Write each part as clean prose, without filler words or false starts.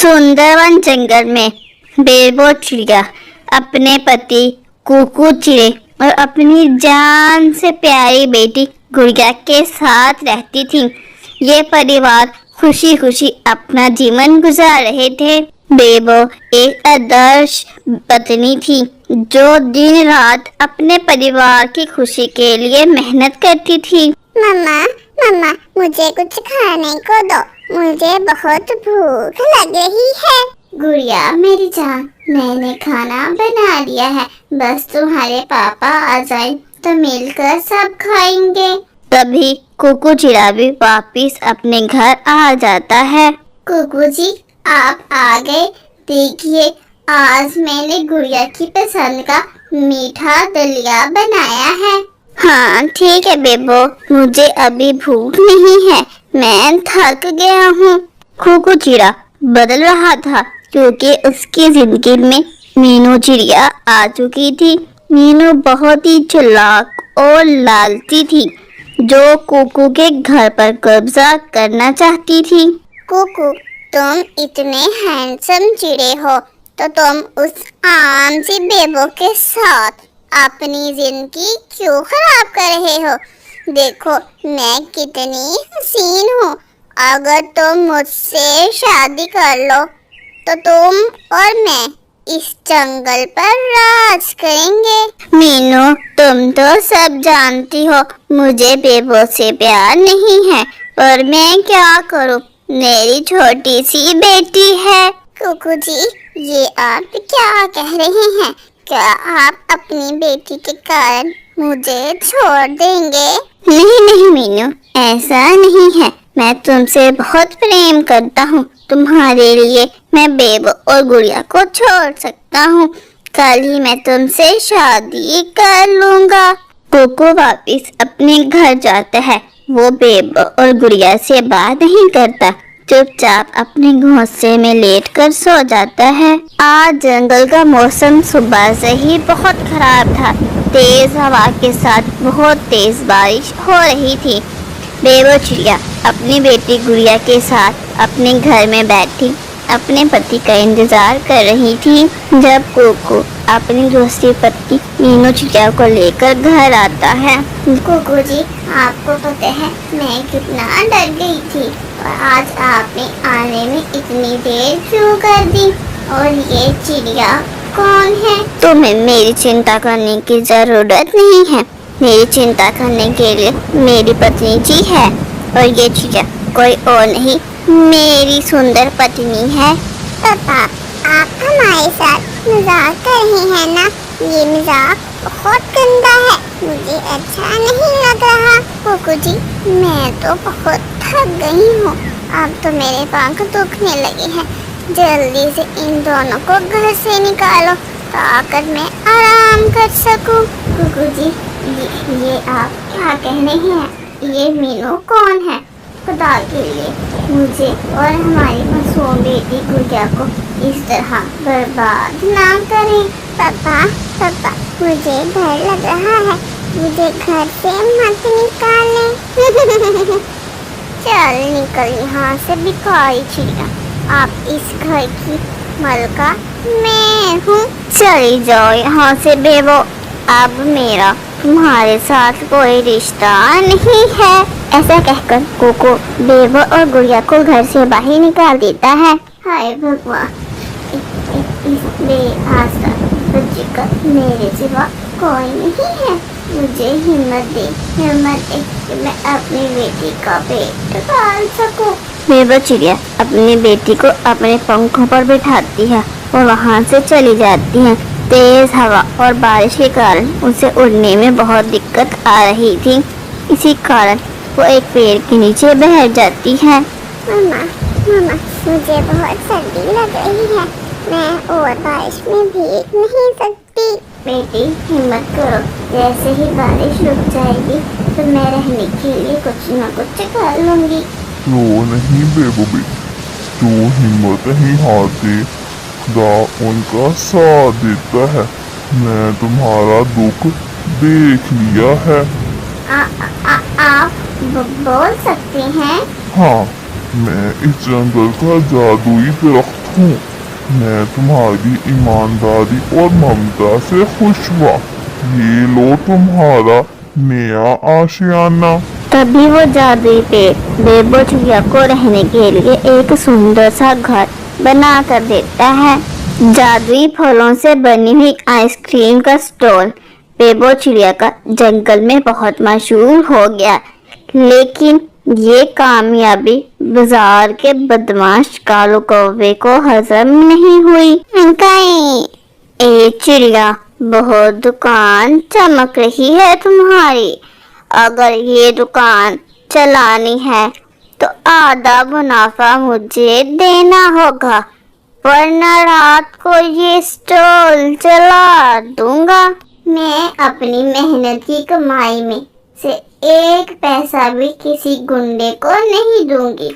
सुंदरवन जंगल में बेबो चिड़िया अपने पति कुकू चिड़े और अपनी जान से प्यारी बेटी गुड़िया के साथ रहती थी। ये परिवार खुशी खुशी अपना जीवन गुजार रहे थे। बेबो एक आदर्श पत्नी थी जो दिन रात अपने परिवार की खुशी के लिए मेहनत करती थी। मम्मा मम्मा मुझे कुछ खाने को दो, मुझे बहुत भूख लग रही है। गुड़िया मेरी जान, मैंने खाना बना लिया है, बस तुम्हारे पापा आ जाए तो मिलकर सब खाएंगे। तभी कुकू चिड़ा भी वापिस अपने घर आ जाता है। कुकू जी आप आ गए, देखिए आज मैंने गुड़िया की पसंद का मीठा दलिया बनाया है। हाँ ठीक है बेबो, मुझे अभी भूख नहीं है, मैं थक गया हूँ। कुकू चिड़ा बदल रहा था क्योंकि उसकी जिंदगी में मीनू चिड़िया आ चुकी थी। मीनू बहुत ही चालाक और लालची थी जो कुकू के घर पर कब्जा करना चाहती थी। कुकू तुम इतने हैंडसम चिड़े हो तो तुम उस आम सी बेबो के साथ अपनी जिंदगी क्यों खराब कर रहे हो? देखो मैं कितनी हसीन हूँ, अगर तुम मुझसे शादी कर लो तो तुम और मैं इस जंगल पर राज करेंगे। मीनू तुम तो सब जानती हो मुझे बेबो से प्यार नहीं है, पर मैं क्या करूँ, मेरी छोटी सी बेटी है। कुकू जी ये आप क्या कह रहे हैं? क्या आप अपनी बेटी के कारण मुझे छोड़ देंगे? नहीं नहीं मीनू, ऐसा नहीं है, मैं तुमसे बहुत प्रेम करता हूँ। तुम्हारे लिए मैं बेबो और गुड़िया को छोड़ सकता हूँ, कल ही मैं तुमसे शादी कर लूँगा। कुकू वापिस अपने घर जाता है। वो बेबो और गुड़िया से बात नहीं करता, चुपचाप अपने घोंसले में लेटकर सो जाता है। आज जंगल का मौसम सुबह से ही बहुत खराब था। तेज हवा के साथ बहुत तेज बारिश हो रही थी। बेबो चिड़िया अपनी बेटी गुड़िया के साथ अपने घर में बैठी अपने पति का इंतजार कर रही थी। जब कुकू अपनी दूसरी पत्नी मीनू चिड़िया को लेकर घर आता है। कुकू जी आपको पता है मैं कितना डर गई थी और आज आपने आने में इतनी देर क्यों कर दी? और ये चिड़िया कौन है? तुम्हें मेरी चिंता करने की जरूरत नहीं है, मेरी चिंता करने के लिए मेरी पत्नी जी है और ये चिड़िया कोई और नहीं मेरी सुंदर पत्नी है। पापा आप हमारे साथ मजाक कर रहे हैं ना? ये मजाक बहुत गंदा है, मुझे अच्छा नहीं लग रहा। कुकू जी मैं तो बहुत थक गई हूँ, अब तो मेरे पाँव दुखने लगे हैं, जल्दी से इन दोनों को घर से निकालो ताकि मैं आराम कर सकूं। कुकू जी ये आप क्या कह रहे हैं? ये मीनू कौन है? खुदा के लिए मुझे और हमारी मासूम बेटी गुड़िया को इस तरह बर्बाद ना करें। पापा पापा मुझे डर लग रहा है, मुझे घर से मत निकालें। चल निकल यहाँ से भिखारी चिड़िया, आप इस घर की मलका मैं हूँ, चली जाओ यहाँ से बेबो, अब मेरा तुम्हारे साथ कोई रिश्ता नहीं है। ऐसा कहकर कुकू बेबो और गुड़िया को घर से बाहर निकाल देता है। हाय भगवान, इस बेआसरा बच्चे का मेरे सिवा कोई नहीं है, मुझे हिम्मत दे कि मैं अपनी बेटी का पेट पाल सकूं। बेबो चिड़िया अपनी बेटी को अपने पंखों पर बिठाती है और वहाँ से चली जाती है। तेज हवा और बारिश के कारण उसे उड़ने में बहुत दिक्कत आ रही थी, इसी कारण वो एक पेड़ के नीचे बैठ जाती है। मम्मा मम्मा मुझे बहुत सर्दी लग रही है, मैं और बारिश में भीग नहीं सकती। बेटी हिम्मत करो, जैसे ही बारिश रुक जाएगी तो मैं रहने के लिए कुछ न कुछ कर लूंगी। रो नहीं बेबो बेटी, जो हिम्मत नहीं हारते खुदा उनका साथ देता है। मैं तुम्हारा दुख देख लिया है। आप बोल सकते हैं? हाँ, मैं इस जंगल का जादुई दरख्त हूँ। मैं तुम्हारी ईमानदारी और ममता से खुश हुआ। ये लो तुम्हारा नया आशियाना। तभी वो जादुई पेड़ बेबो चिड़िया को रहने के लिए एक सुंदर सा घर बना कर देता है। जादुई फलों से बनी हुई आइसक्रीम का स्टॉल बेबो चिड़िया का जंगल में बहुत मशहूर हो गया, लेकिन ये कामयाबी बाजार के बदमाश कालू कौवे को हजम नहीं हुई। ए चिड़िया, बहुत दुकान चमक रही है तुम्हारी। अगर ये दुकान चलानी है तो आधा मुनाफा मुझे देना होगा, वरना रात को ये स्टॉल जला दूंगा। मैं अपनी मेहनत की कमाई में से एक पैसा भी किसी गुंडे को नहीं दूंगी।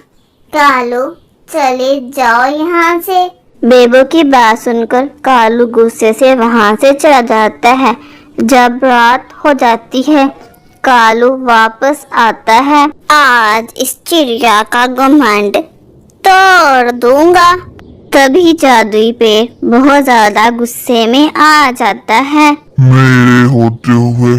कालू, चले जाओ यहाँ से। बेबो की बात सुनकर कालू गुस्से से वहां से चला जाता है। जब रात हो जाती है, कालू वापस आता है। आज इस चिड़िया का घमंड तोड़ दूंगा। तभी जादुई पेड़ बहुत ज्यादा गुस्से में आ जाता है। मेरे होते हुए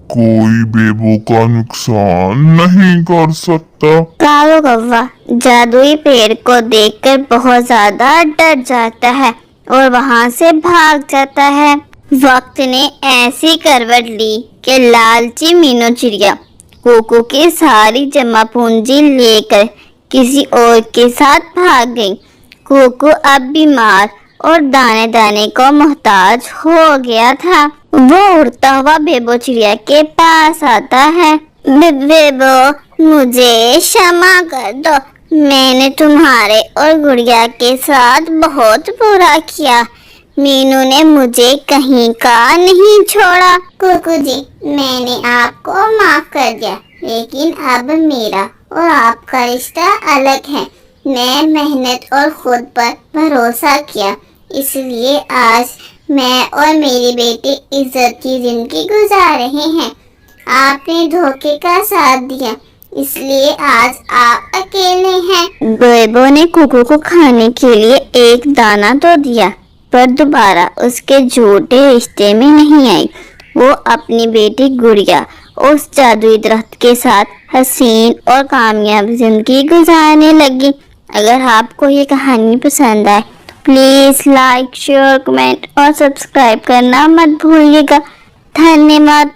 कोई बेबो का नुकसान नहीं कर सकता। कालू कौवा जादुई पेड़ को देखकर बहुत ज्यादा डर जाता है और वहां से भाग जाता है। वक्त ने ऐसी करवट ली कि लालची मीनू चिड़िया कोको की सारी जमा पूंजी लेकर किसी और के साथ भाग गई। कोको अब बीमार और दाने दाने को मोहताज हो गया था। वो उड़ता हुआ बेबो चिड़िया के पास आता है। बेबो, मुझे क्षमा कर दो। मैंने तुम्हारे और गुड़िया के साथ बहुत बुरा किया। मीनू ने मुझे कहीं का नहीं छोड़ा। कुकू जी, मैंने आपको माफ कर दिया, लेकिन अब मेरा और आपका रिश्ता अलग है। मैं मेहनत और खुद पर भरोसा किया, इसलिए आज मैं और मेरी बेटी इज्जत की जिंदगी गुजार रहे हैं। आपने धोखे का साथ दिया, इसलिए आज आप अकेले हैं। बेबो ने कुकू को खाने के लिए एक दाना तो दिया, पर दोबारा उसके झूठे रिश्ते में नहीं आई। वो अपनी बेटी गुड़िया उस जादुई दरख्त के साथ हसीन और कामयाब जिंदगी गुजारने लगी। अगर आपको ये कहानी पसंद आए तो प्लीज़ लाइक, शेयर, कमेंट और सब्सक्राइब करना मत भूलिएगा। धन्यवाद।